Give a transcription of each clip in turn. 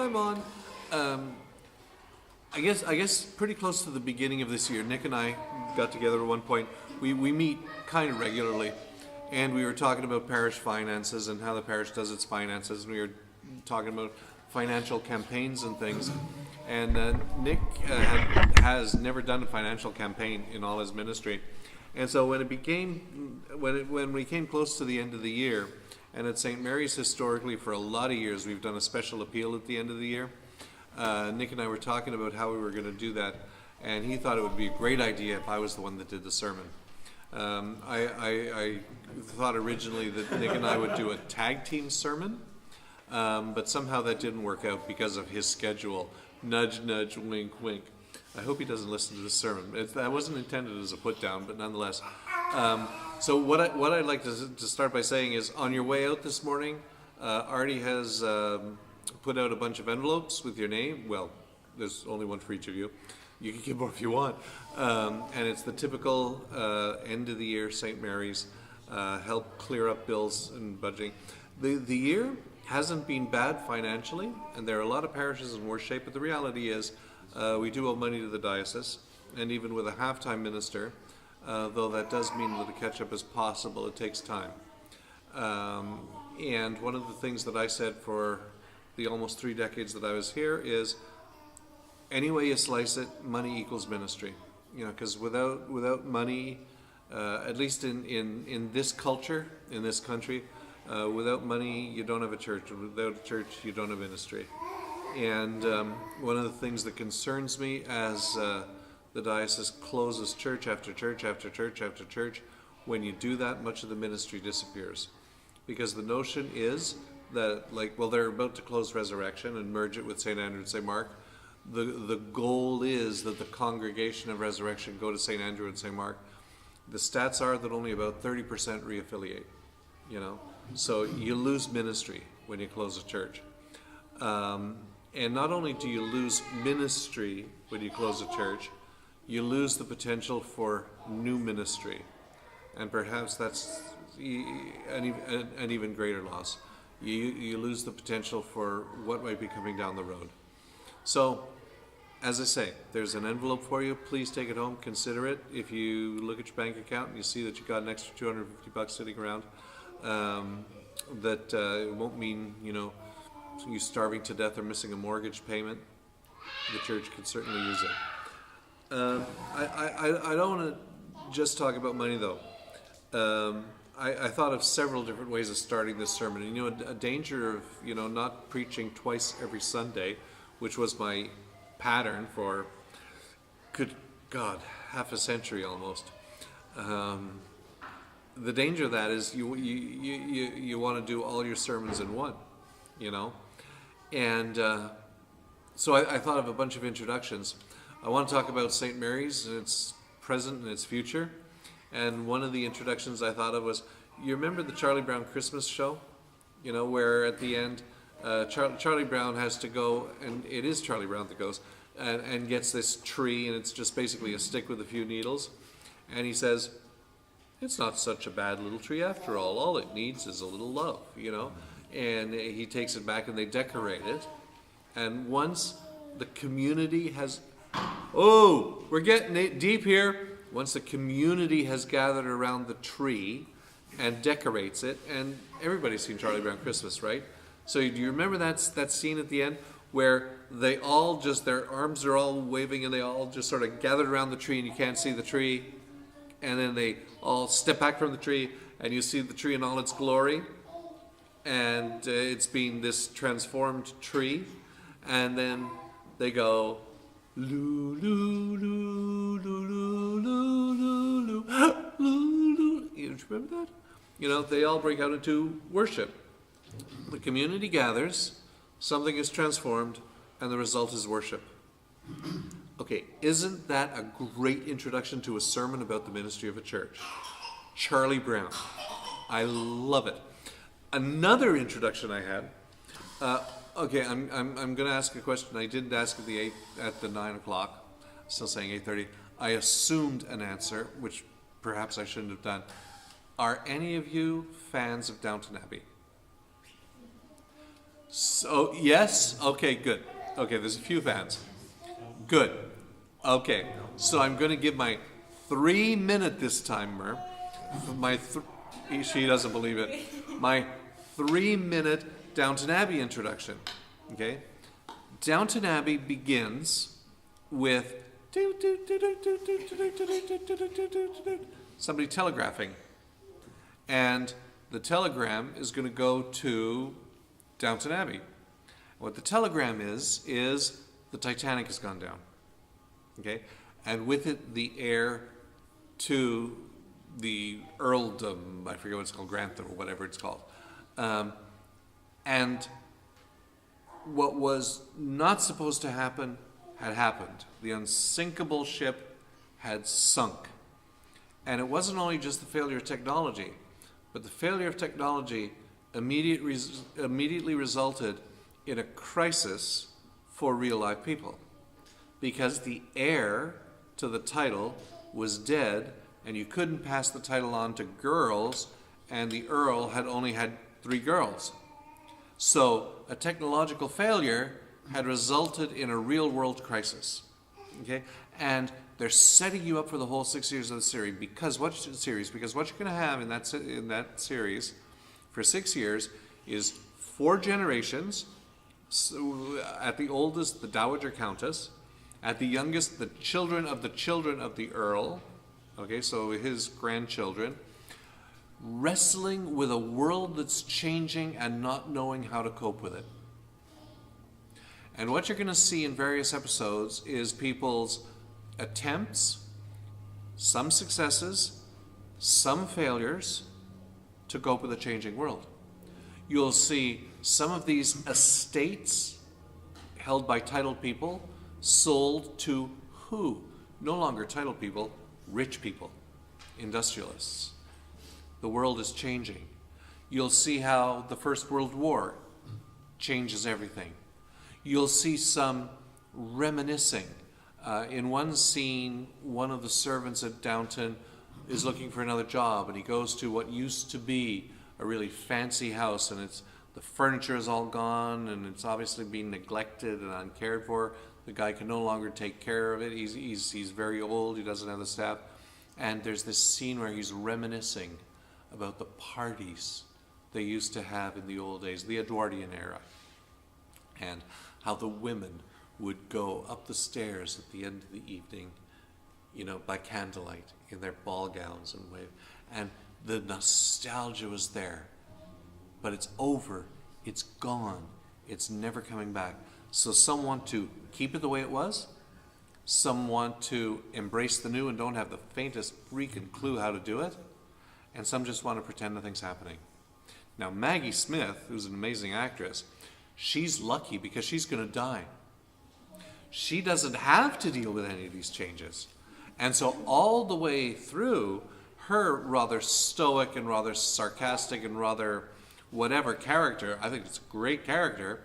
I'm on, I guess pretty close to the beginning of this year, Nick and I got together at one point. We meet kind of regularly, and we were talking about parish finances and how the parish does its finances, and we were talking about financial campaigns and things. And Nick has never done a financial campaign in all his ministry, and so when we came close to the end of the year, and at St. Mary's historically for a lot of years we've done a special appeal at the end of the year. Nick and I were talking about how we were going to do that, and he thought it would be a great idea if I was the one that did the sermon. I thought originally that Nick and I would do a tag team sermon, but somehow that didn't work out because of his schedule. Nudge, nudge, wink, wink. I hope he doesn't listen to this sermon. That wasn't intended as a put down, but nonetheless. So what I'd like to start by saying is, on your way out this morning, Artie has put out a bunch of envelopes with your name. Well, there's only one for each of you. You can give more if you want. And it's the typical end of the year St. Mary's, help clear up bills and budgeting. The year hasn't been bad financially, and there are a lot of parishes in worse shape, but the reality is we do owe money to the diocese, and even with a half-time minister, though that does mean that the catch-up is possible, it takes time. And one of the things that I said for the almost 3 decades that I was here is, any way you slice it, money equals ministry. You know, because without money, at least in this culture, in this country, without money, you don't have a church. Without a church, you don't have ministry. And one of the things that concerns me as the diocese closes church after church after church after church, when you do that, much of the ministry disappears. Because the notion is that, they're about to close Resurrection and merge it with St. Andrew and St. Mark. The goal is that the congregation of Resurrection go to St. Andrew and St. Mark. The stats are that only about 30% reaffiliate, you know. So you lose ministry when you close a church. And not only do you lose ministry when you close a church, you lose the potential for new ministry. And perhaps that's an even greater loss. You lose the potential for what might be coming down the road. So, as I say, there's an envelope for you. Please take it home, consider it. If you look at your bank account and you see that you've got an extra $250 sitting around, it won't mean, you starving to death or missing a mortgage payment. The church could certainly use it. I don't want to just talk about money, though. I thought of several different ways of starting this sermon. And, a danger of, not preaching twice every Sunday, which was my pattern for, good God, half a century almost. The danger of that is you want to do all your sermons in one, And so I thought of a bunch of introductions. I want to talk about St. Mary's and its present and its future. And one of the introductions I thought of was, you remember the Charlie Brown Christmas show? Where at the end, Charlie Brown has to go, and it is Charlie Brown that goes, and gets this tree, and it's just basically a stick with a few needles. And he says, it's not such a bad little tree after all. All it needs is a little love, And he takes it back and they decorate it. And once the community has, we're getting deep here. Once the community has gathered around the tree and decorates it, and everybody's seen Charlie Brown Christmas, right? So do you remember that scene at the end where they all their arms are all waving and they all just sort of gathered around the tree and you can't see the tree, and then they all step back from the tree and you see the tree in all its glory, and it's being this transformed tree, and then they go, loo, loo, loo, loo, loo, loo, loo, loo, loo. You remember that? They all break out into worship. The community gathers, something is transformed, and the result is worship. Okay, isn't that a great introduction to a sermon about the ministry of a church? Charlie Brown. I love it. Another introduction I had, okay, I'm going to ask a question. I didn't ask at the 9 o'clock, still saying 8:30. I assumed an answer, which perhaps I shouldn't have done. Are any of you fans of Downton Abbey? So, yes? Okay, good. Okay, there's a few fans. Good. Okay, so I'm going to give my 3-minute this time, Mer. She doesn't believe it. My 3-minute Downton Abbey introduction. Okay? Downton Abbey begins with somebody telegraphing. And the telegram is going to go to Downton Abbey. What the telegram is the Titanic has gone down. Okay? And with it, the heir to the earldom, I forget what it's called, Grantham or whatever it's called. And what was not supposed to happen had happened. The unsinkable ship had sunk. And it wasn't only just the failure of technology, but the failure of technology immediately resulted in a crisis for real life people. Because the heir to the title was dead, and you couldn't pass the title on to girls, and the Earl had only had 3 girls. So a technological failure had resulted in a real world crisis. Okay? And they're setting you up for the whole 6 years of the series because what you're going to have in that series for 6 years is 4 generations. So at the oldest, the Dowager Countess. At the youngest, the children of the Earl. Okay, so his grandchildren. Wrestling with a world that's changing and not knowing how to cope with it. And what you're going to see in various episodes is people's attempts, some successes, some failures to cope with a changing world. You'll see some of these estates held by titled people sold to who? No longer titled people, rich people, industrialists. The world is changing. You'll see how the First World War changes everything. You'll see some reminiscing. In one scene, one of the servants at Downton is looking for another job, and he goes to what used to be a really fancy house, and the furniture is all gone, and it's obviously being neglected and uncared for. The guy can no longer take care of it. He's very old. He doesn't have the staff. And there's this scene where he's reminiscing about the parties they used to have in the old days, the Edwardian era, and how the women would go up the stairs at the end of the evening, by candlelight in their ball gowns and wave. And the nostalgia was there, but it's over, it's gone, it's never coming back. So some want to keep it the way it was, some want to embrace the new and don't have the faintest freaking clue how to do it, and some just want to pretend nothing's happening. Now Maggie Smith, who's an amazing actress, she's lucky because she's going to die. She doesn't have to deal with any of these changes. And so all the way through, her rather stoic and rather sarcastic and rather whatever character, I think it's a great character,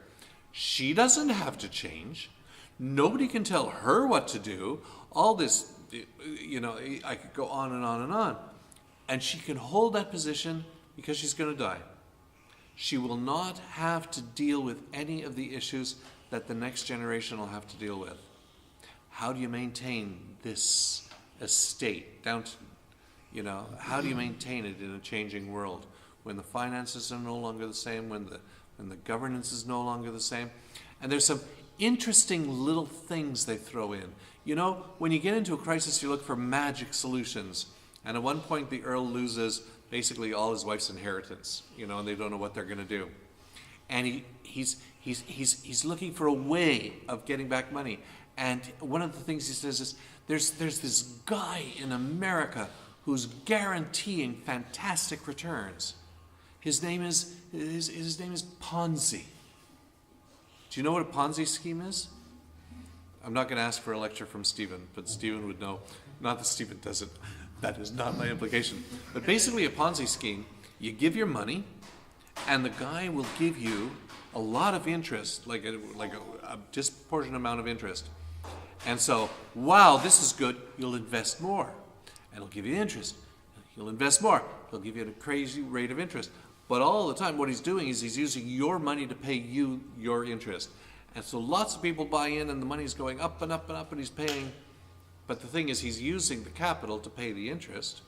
she doesn't have to change. Nobody can tell her what to do. All this, I could go on and on and on. And she can hold that position because she's going to die. She will not have to deal with any of the issues that the next generation will have to deal with. How do you maintain this estate? How do you maintain it in a changing world when the finances are no longer the same, when the governance is no longer the same? And there's some interesting little things they throw in. When you get into a crisis, you look for magic solutions. And at one point, the Earl loses basically all his wife's inheritance, and they don't know what they're going to do. And he's looking for a way of getting back money. And one of the things he says is, there's this guy in America who's guaranteeing fantastic returns. His name is Ponzi. Do you know what a Ponzi scheme is? I'm not going to ask for a lecture from Stephen, but Stephen would know. Not that Stephen doesn't. That is not my implication. But basically a Ponzi scheme, you give your money, and the guy will give you a lot of interest, like a disproportionate amount of interest. And so, wow, this is good, you'll invest more. And he'll give you interest. You'll invest more. He'll give you a crazy rate of interest. But all the time, what he's doing is he's using your money to pay you your interest. And so lots of people buy in, and the money's going up and up and up, and he's paying. But the thing is, he's using the capital to pay the interest.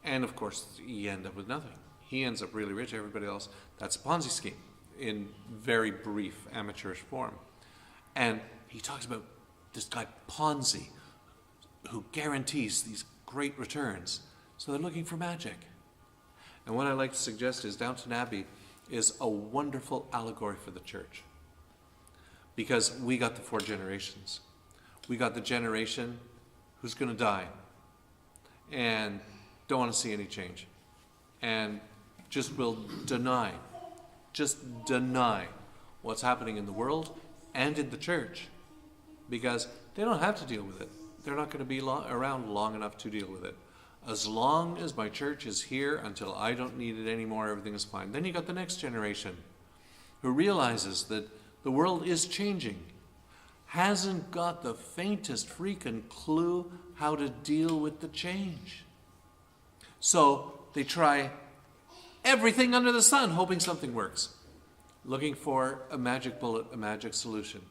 And of course, he ends up with nothing. He ends up really rich, everybody else. That's a Ponzi scheme in very brief, amateurish form. And he talks about this guy Ponzi, who guarantees these great returns. So they're looking for magic. And what I like to suggest is Downton Abbey is a wonderful allegory for the church. Because we got the 4 generations. We got the generation who's going to die and don't want to see any change. And just will deny what's happening in the world and in the church. Because they don't have to deal with it. They're not going to be around long enough to deal with it. As long as my church is here until I don't need it anymore, everything is fine. Then you got the next generation who realizes that the world is changing, hasn't got the faintest freaking clue how to deal with the change. So they try everything under the sun, hoping something works, looking for a magic bullet, a magic solution.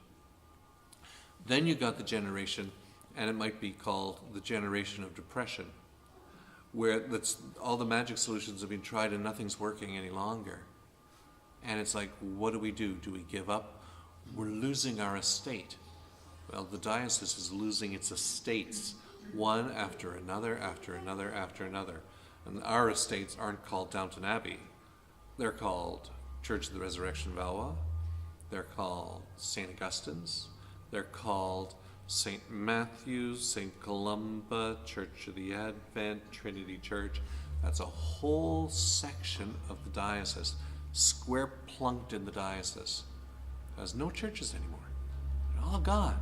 Then you got the generation, and it might be called the generation of depression, where all the magic solutions have been tried and nothing's working any longer. And it's like, what do we do? Do we give up? We're losing our estate. Well, the diocese is losing its estates, one after another, after another, after another. And our estates aren't called Downton Abbey. They're called Church of the Resurrection Valois. They're called St. Augustine's. They're called St. Matthew's, St. Columba, Church of the Advent, Trinity Church. That's a whole section of the diocese, square plunked in the diocese. There's no churches anymore. They're all gone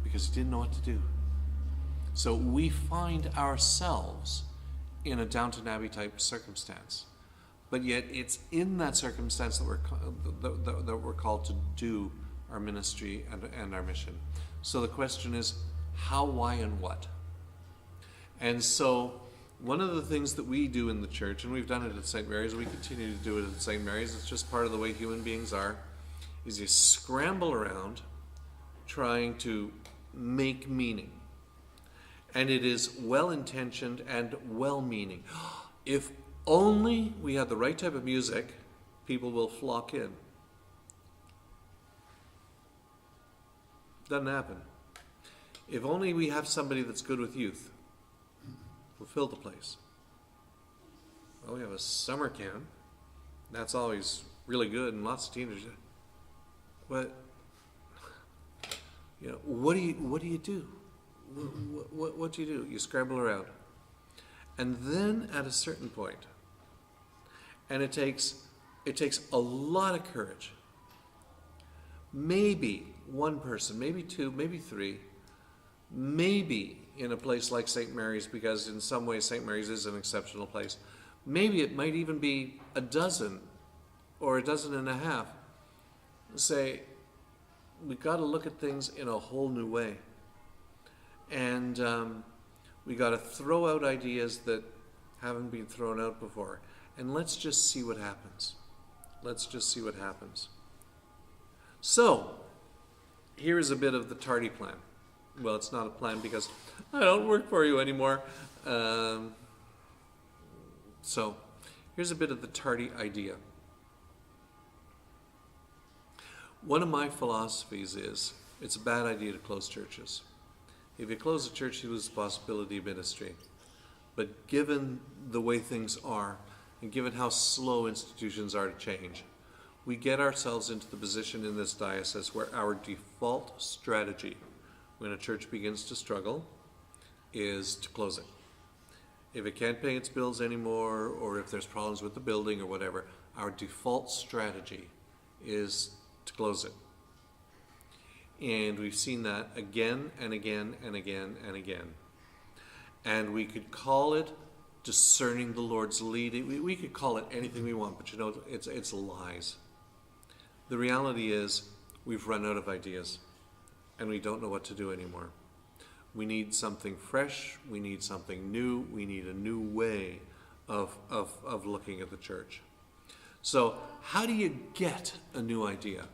because he didn't know what to do. So we find ourselves in a Downton Abbey type circumstance. But yet it's in that circumstance that we're called to do our ministry and our mission. So the question is, how, why, and what? And so one of the things that we do in the church, and we've done it at St. Mary's, we continue to do it at St. Mary's, it's just part of the way human beings are, is you scramble around trying to make meaning. And it is well-intentioned and well-meaning. If only we had the right type of music, people will flock in. Doesn't happen. If only we have somebody that's good with youth, we'll fill the place. Well, we have a summer camp. That's always really good, and lots of teenagers. But what do you do? What do you do? You scramble around, and then at a certain point, and it takes a lot of courage. Maybe one person, maybe 2, maybe 3, maybe in a place like St. Mary's, because in some ways St. Mary's is an exceptional place. Maybe it might even be a dozen or a dozen and a half. Say, we got to look at things in a whole new way. And we got to throw out ideas that haven't been thrown out before. And let's just see what happens. Let's just see what happens. So, here is a bit of the Tardy plan. Well, it's not a plan because I don't work for you anymore. So, here's a bit of the Tardy idea. One of my philosophies is it's a bad idea to close churches. If you close a church, you lose the possibility of ministry. But given the way things are, and given how slow institutions are to change, we get ourselves into the position in this diocese where our default strategy when a church begins to struggle is to close it. If it can't pay its bills anymore, or if there's problems with the building or whatever, our default strategy is to close it. And we've seen that again and again and again and again. And we could call it discerning the Lord's leading. We could call it anything we want, but it's lies. The reality is we've run out of ideas and we don't know what to do anymore. We need something fresh. We need something new. We need a new way of looking at the church. So how do you get a new idea?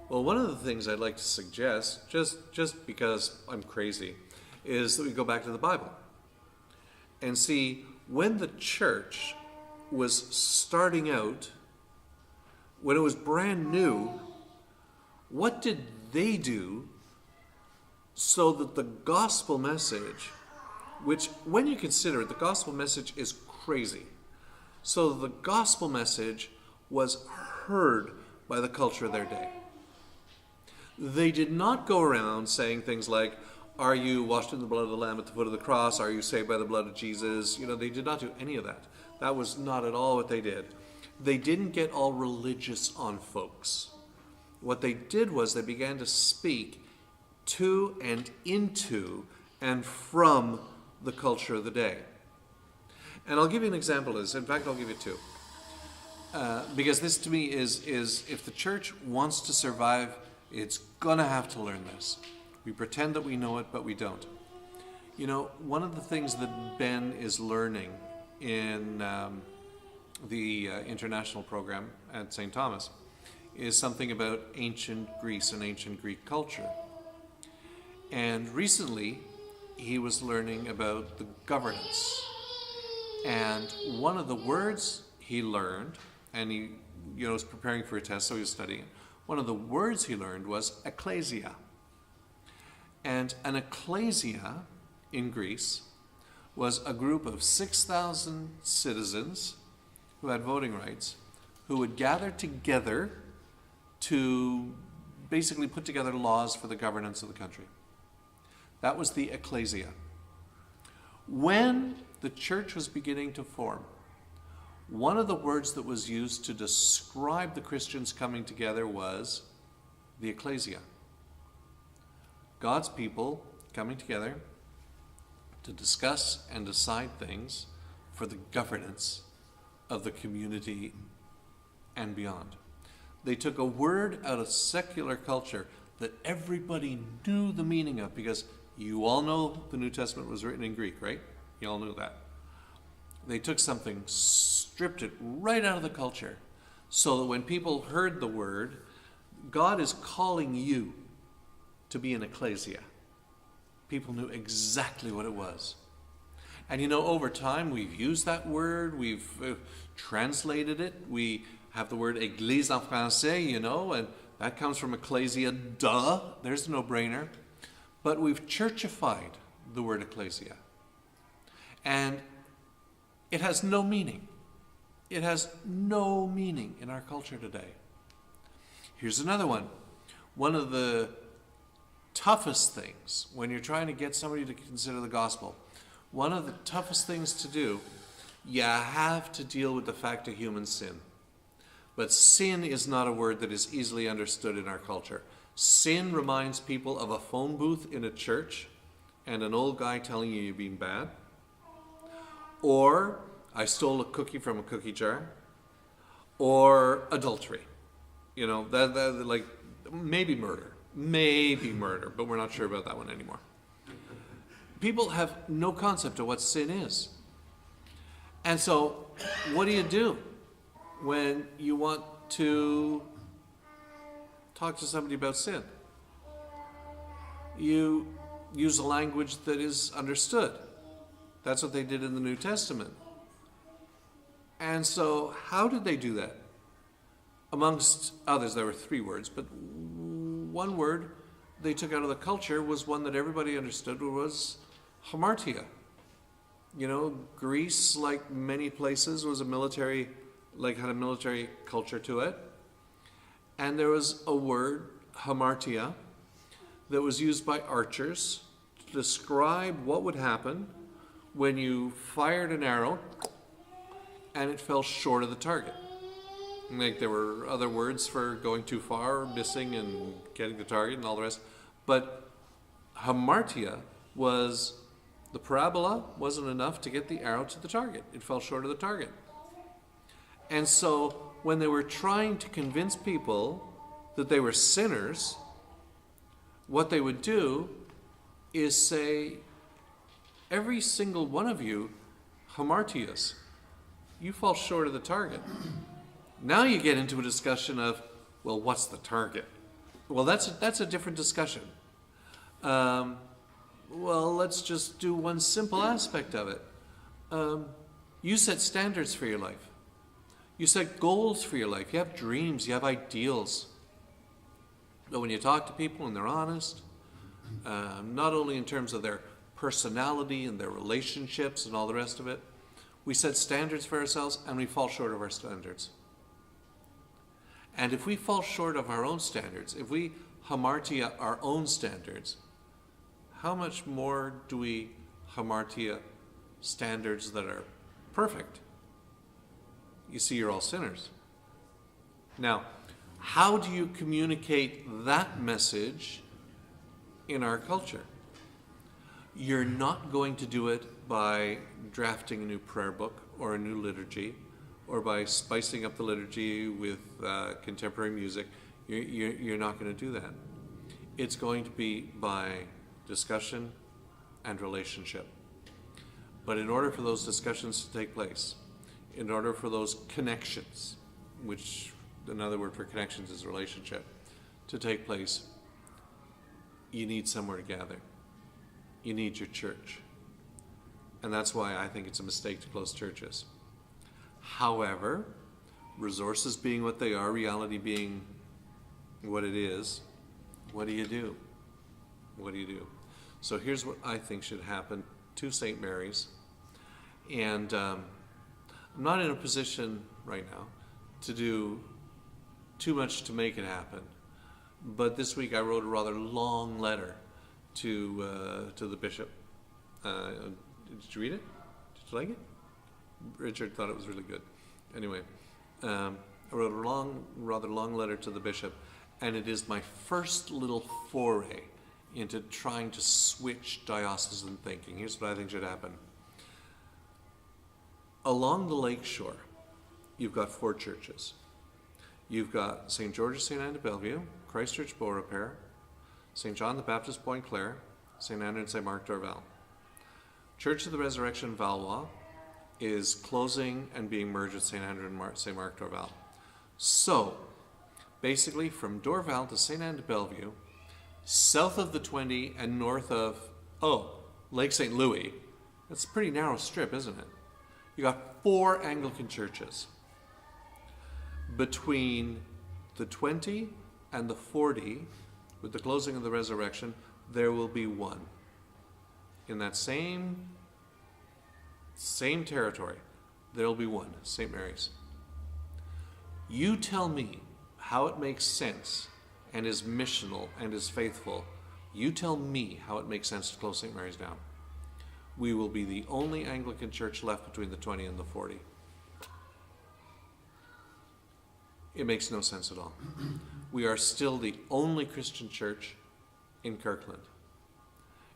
Well, one of the things I'd like to suggest, just because I'm crazy, is that we go back to the Bible and see when the church was starting out, when it was brand new, what did they do so that the gospel message, which when you consider it, the gospel message is crazy. So the gospel message was heard by the culture of their day. They did not go around saying things like, are you washed in the blood of the Lamb at the foot of the cross? Are you saved by the blood of Jesus? They did not do any of that. That was not at all what they did. They didn't get all religious on folks. What they did was they began to speak to and into and from the culture of the day. And I'll give you an example of this. In fact, I'll give you two. Because this to me is if the church wants to survive, it's going to have to learn this. We pretend that we know it, but we don't. One of the things that Ben is learning in the international program at St. Thomas is something about ancient Greece and ancient Greek culture. And recently, he was learning about the governance. And one of the words he learned, and he was preparing for a test, so he was studying. One of the words he learned was ecclesia. And an ecclesia in Greece was a group of 6,000 citizens who had voting rights, who would gather together to basically put together laws for the governance of the country. That was the ecclesia. When the church was beginning to form, one of the words that was used to describe the Christians coming together was the ecclesia. God's people coming together to discuss and decide things for the governance of the community and beyond. They took a word out of secular culture that everybody knew the meaning of, because you all know the New Testament was written in Greek, right? You all knew that. They took something, stripped it right out of the culture, so that when people heard the word, God is calling you to be an ecclesia. People knew exactly what it was. And over time we've used that word, we've translated it. We have the word église en français, and that comes from ecclesia, duh, there's a no-brainer. But we've churchified the word ecclesia. And it has no meaning. It has no meaning in our culture today. Here's another one. One of the toughest things when you're trying to get somebody to consider the gospel, one of the toughest things to do, you have to deal with the fact of human sin. But sin is not a word that is easily understood in our culture. Sin reminds people of a phone booth in a church and an old guy telling you you're being bad. Or I stole a cookie from a cookie jar. Or adultery. That like maybe murder. Maybe murder, but we're not sure about that one anymore. People have no concept of what sin is. And so, what do you do when you want to talk to somebody about sin? You use a language that is understood. That's what they did in the New Testament. And so, how did they do that? Amongst others, there were 3 words, but one word they took out of the culture was one that everybody understood, was hamartia. Greece, like many places, was had a military culture to it. And there was a word, hamartia, that was used by archers to describe what would happen when you fired an arrow and it fell short of the target. Like there were other words for going too far, missing and getting the target and all the rest. But hamartia was, the parabola wasn't enough to get the arrow to the target. It fell short of the target. And so when they were trying to convince people that they were sinners, what they would do is say, every single one of you, hamartias, you fall short of the target. Now you get into a discussion of, well, what's the target? Well, that's a different discussion. Well, let's just do one simple aspect of it. You set standards for your life. You set goals for your life. You have dreams. You have ideals. But when you talk to people and they're honest, not only in terms of their personality and their relationships and all the rest of it, we set standards for ourselves and we fall short of our standards. And if we fall short of our own standards, if we hamartia our own standards, how much more do we hamartia standards that are perfect? You see, you're all sinners. Now, how do you communicate that message in our culture? You're not going to do it by drafting a new prayer book or a new liturgy or by spicing up the liturgy with contemporary music. You're not going to do that. It's going to be by discussion and relationship. But in order for those discussions to take place, in order for those connections, which another word for connections is relationship, to take place, you need somewhere to gather. You need your church. And that's why I think it's a mistake to close churches. However, resources being what they are, reality being what it is, what do you do? What do you do? So here's what I think should happen to St. Mary's. And I'm not in a position right now to do too much to make it happen. But this week I wrote a rather long letter to the bishop. Did you read it? Did you like it? Richard thought it was really good. Anyway, I wrote a rather long letter to the bishop, and it is my first little foray into trying to switch diocesan thinking. Here's what I think should happen. Along the lake shore, you've got 4 churches. You've got St. George's St. Anne de Bellevue, Christchurch Beaurepaire, St. John the Baptist Point Clare, St. Andrew and St. Mark Dorval. Church of the Resurrection Valois is closing and being merged with St. Andrew and St. Mark Dorval. So, basically from Dorval to St. Anne de Bellevue, south of the 20 and north of, Lake St. Louis, that's a pretty narrow strip, isn't it? You got 4 Anglican churches. Between the 20 and the 40, with the closing of the resurrection, there will be 1. In that same territory, there will be 1, St. Mary's. You tell me how it makes sense and is missional and is faithful. You tell me how it makes sense to close St. Mary's down. We will be the only Anglican church left between the 20 and the 40. It makes no sense at all. We are still the only Christian church in Kirkland.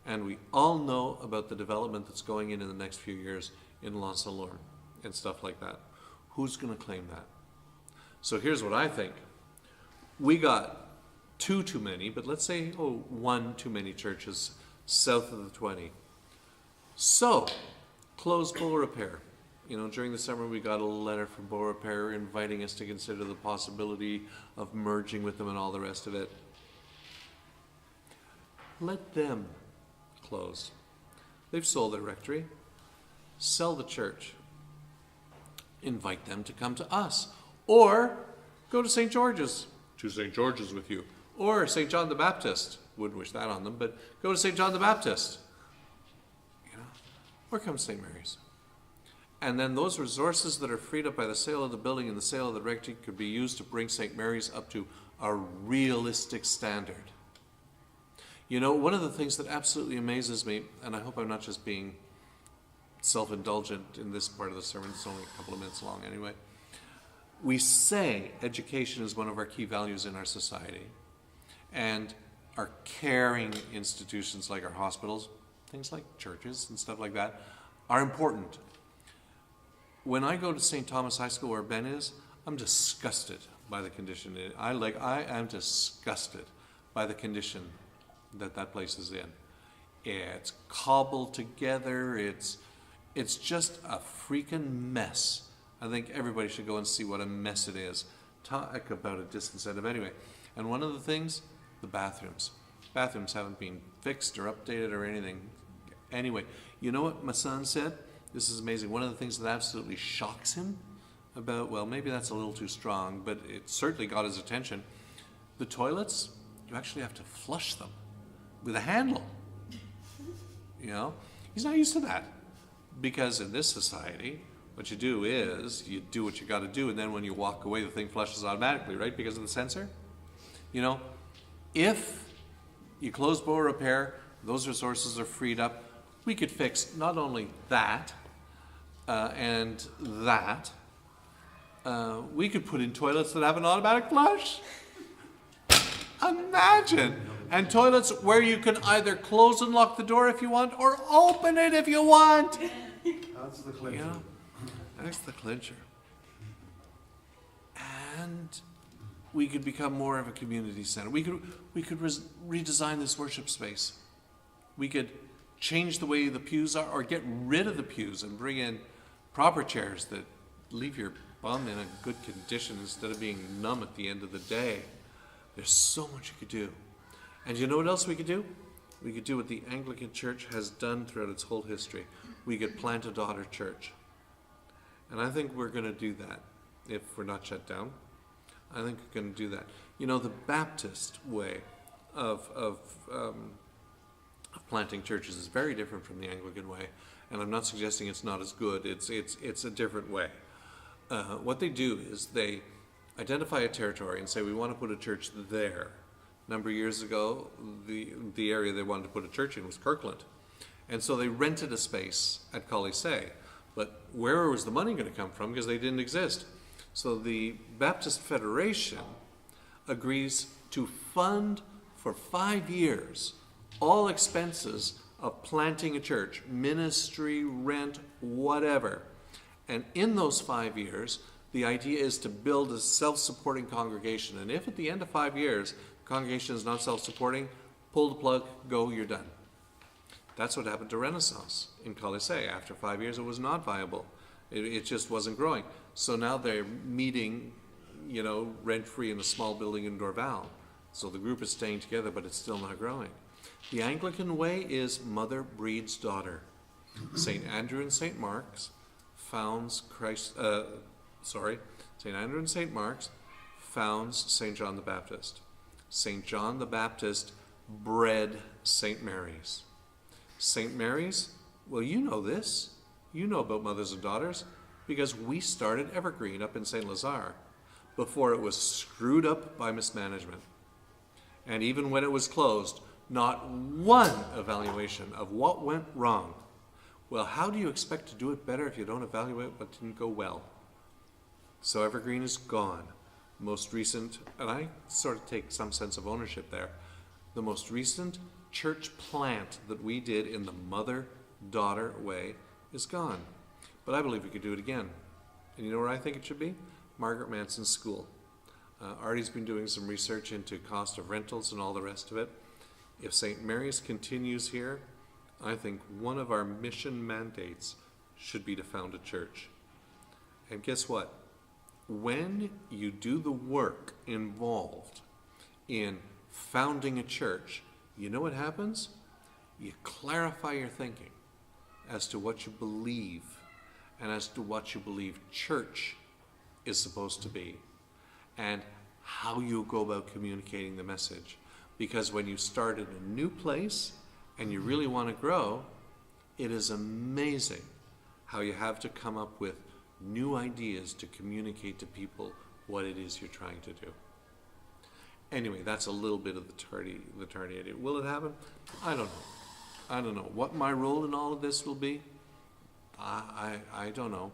And we all know about the development that's going in the next few years in Lorne and stuff like that. Who's going to claim that? So here's what I think. We got 2 too many, but let's say, 1 too many churches south of the 20. So, close Beaurepaire. During the summer we got a letter from Beaurepaire inviting us to consider the possibility of merging with them and all the rest of it. Let them close. They've sold their rectory. Sell the church. Invite them to come to us. Or go to St. George's. To St. George's with you. Or St. John the Baptist. Wouldn't wish that on them, but go to St. John the Baptist. Or come to St. Mary's. And then those resources that are freed up by the sale of the building and the sale of the rectory could be used to bring St. Mary's up to a realistic standard. One of the things that absolutely amazes me, and I hope I'm not just being self-indulgent in this part of the sermon, it's only a couple of minutes long anyway. We say education is one of our key values in our society. And our caring institutions like our hospitals, things like churches and stuff like that, are important. When I go to St. Thomas High School where Ben is, I'm disgusted by the condition. I am disgusted by the condition that place is in. It's cobbled together. It's just a freaking mess I think everybody should go and see what a mess it is. Talk about a disincentive anyway. And one of the things, the bathrooms. Bathrooms haven't been fixed or updated or anything. Anyway, you know what my son said? This is amazing. One of the things that absolutely shocks him about, well, maybe that's a little too strong, but it certainly got his attention. The toilets, you actually have to flush them with a handle. You know, he's not used to that, because in this society, what you do is you do what you got to do, and then when you walk away, the thing flushes automatically, right? Because of the sensor. You know, if you close bore repair, those resources are freed up. We could fix not only that and that. We could put in toilets that have an automatic flush. Imagine. And toilets where you can either close and lock the door if you want, or open it if you want. That's the clincher. You know, that's the clincher. And we could become more of a community center. We could redesign this worship space. We could change the way the pews are, or get rid of the pews and bring in proper chairs that leave your bum in a good condition instead of being numb at the end of the day. There's so much you could do. And you know what else we could do? We could do what the Anglican Church has done throughout its whole history. We could plant a daughter church. And I think we're going to do that if we're not shut down. I think we're going to do that. You know, the Baptist way of planting churches is very different from the Anglican way. And I'm not suggesting it's not as good. It's a different way. What they do is they identify a territory and say, we want to put a church there. A number of years ago, the area they wanted to put a church in was Kirkland. And so they rented a space at Collisay. But where was the money going to come from? Because they didn't exist. So the Baptist Federation agrees to fund for 5 years all expenses of planting a church, ministry, rent, whatever. And in those 5 years, the idea is to build a self-supporting congregation. And if at the end of 5 years, the congregation is not self-supporting, pull the plug, go, you're done. That's what happened to Renaissance in Collisay. After 5 years, it was not viable. It just wasn't growing. So now they're meeting, you know, rent-free in a small building in Dorval. So the group is staying together, but it's still not growing. The Anglican way is mother breeds daughter. St. Andrew and St. Mark's founds St. Andrew and St. Mark's founds St. John the Baptist. St. John the Baptist bred St. Mary's. St. Mary's, well, you know this. You know about mothers and daughters, because we started Evergreen up in St. Lazare before it was screwed up by mismanagement. And even when it was closed, not one evaluation of what went wrong. Well, how do you expect to do it better if you don't evaluate what didn't go well? So Evergreen is gone. Most recent, and I sort of take some sense of ownership there, the most recent church plant that we did in the mother-daughter way is gone. But I believe we could do it again. And you know where I think it should be? Margaret Manson's school. Artie's been doing some research into cost of rentals and all the rest of it. If St. Mary's continues here, I think one of our mission mandates should be to found a church. And guess what? When you do the work involved in founding a church, you know what happens? You clarify your thinking as to what you believe and as to what you believe church is supposed to be and how you go about communicating the message. Because when you start in a new place and you really want to grow, it is amazing how you have to come up with new ideas to communicate to people what it is you're trying to do. Anyway, that's a little bit of the tardy idea. Will it happen? I don't know. I don't know. What my role in all of this will be, I don't know.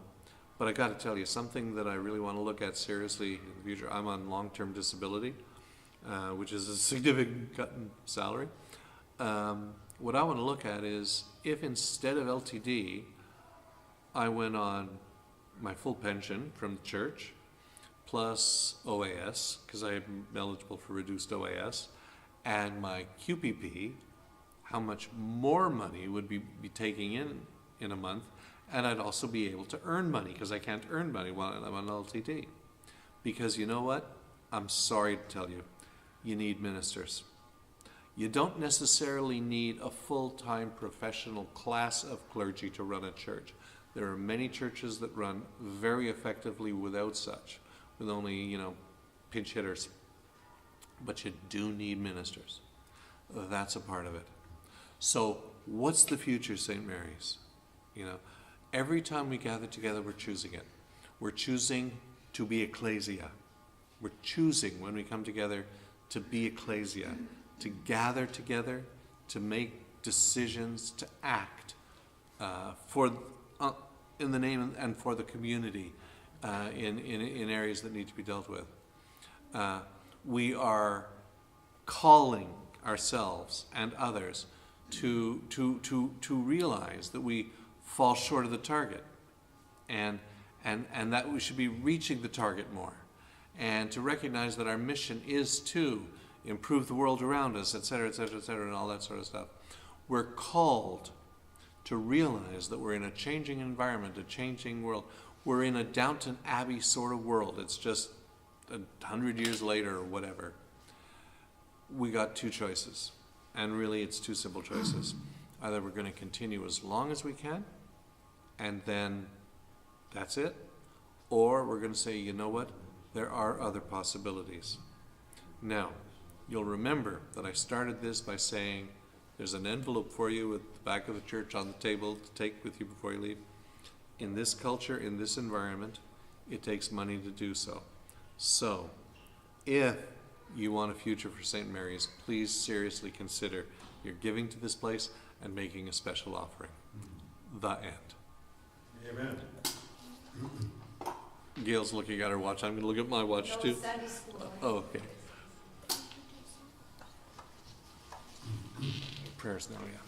But I got to tell you, something that I really want to look at seriously in the future, I'm on long-term disability, which is a significant cut in salary. What I want to look at is if instead of LTD, I went on my full pension from the church, plus OAS, because I'm eligible for reduced OAS, and my QPP, how much more money would be taking in a month, And I'd also be able to earn money, because I can't earn money while I'm on LTD. Because you know what? I'm sorry to tell you, you need ministers. You don't necessarily need a full-time professional class of clergy to run a church. There are many churches that run very effectively without such, with only, pinch hitters. But you do need ministers. That's a part of it. So what's the future, St. Mary's? Every time we gather together, we're choosing it. We're choosing to be ecclesia. We're choosing, when we come together, to be ecclesia, to gather together, to make decisions, to act in the name and for the community in areas that need to be dealt with. We are calling ourselves and others to realize that we fall short of the target, and that we should be reaching the target more, and to recognize that our mission is to improve the world around us, etc., etc., etc., and all that sort of stuff. We're called to realize that we're in a changing environment, a changing world. We're in a Downton Abbey sort of world. It's just 100 years later or whatever. We got two choices, and really it's two simple choices. Either we're going to continue as long as we can, and then that's it, or we're going to say, you know what, there are other possibilities. Now, you'll remember that I started this by saying there's an envelope for you at the back of the church on the table to take with you before you leave. In this culture, in this environment, it takes money to do so. So, if you want a future for St. Mary's, please seriously consider your giving to this place and making a special offering. The end. Amen. Gail's looking at her watch. I'm going to look at my watch too. Sunday school. Oh, okay. Prayers now, yeah.